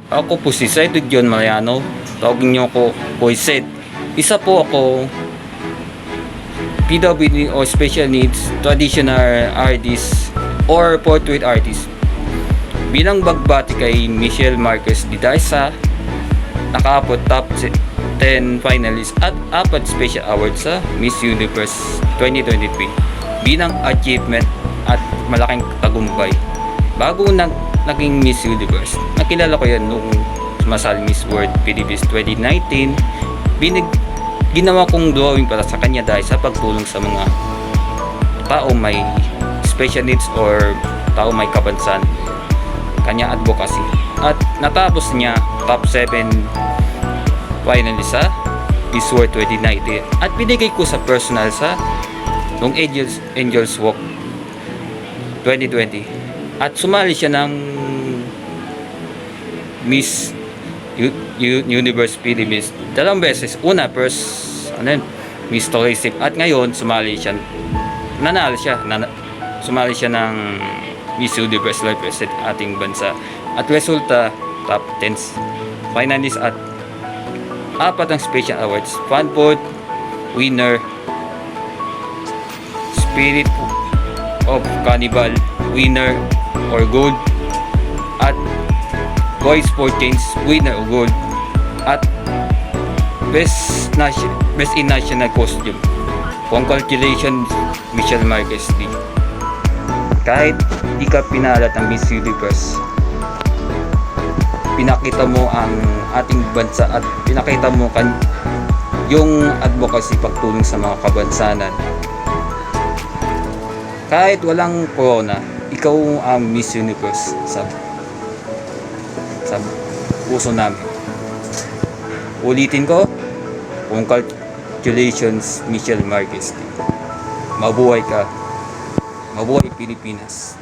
Ako po si Cedric John Mariano. Tawagin niyo ako Boyset. Isa po ako PWD o Special Needs Traditional Artist or Portrait Artist. Bilang bagbati kay Michelle Marquez di dahil sa nakaabot top 10 finalists at 4 special awards sa Miss Universe 2023 bilang achievement at malaking tagumpay. Bago naging Miss Universe, nakilala ko yan nung sumasali Miss World Philippines 2019. Ginawa kong drawing para sa kanya dahil sa pagtulong sa mga tao may special needs or tao may kapansanan, kanya advocacy. At natapos niya top 7 finalist sa Miss World 2019 at binigay ko sa personal sa nung Angels Walk 2020 at sumali siya ng Miss Universe Philippines dalawang beses. Una Miss Tourism at ngayon sumali siya, sumali siya ng Miss Universe represent ating bansa at resulta top 10 finalist at 4 ang special awards: Fanboard winner, Spirit of Carnival winner or gold, at Voice for Change winner or gold, at Best in National Costume. Congratulations Michelle Marquez D. Kahit di ka pinalat ng Miss Universe, pinakita mo ang ating bansa at pinakita mo yung advocacy, pagtulong sa mga kabansanan. Kahit walang corona, ikaw ang Miss Universe sa puso namin. Ulitin ko, congratulations Michelle Marquez. Mabuhay ka. Mabuhay Pilipinas.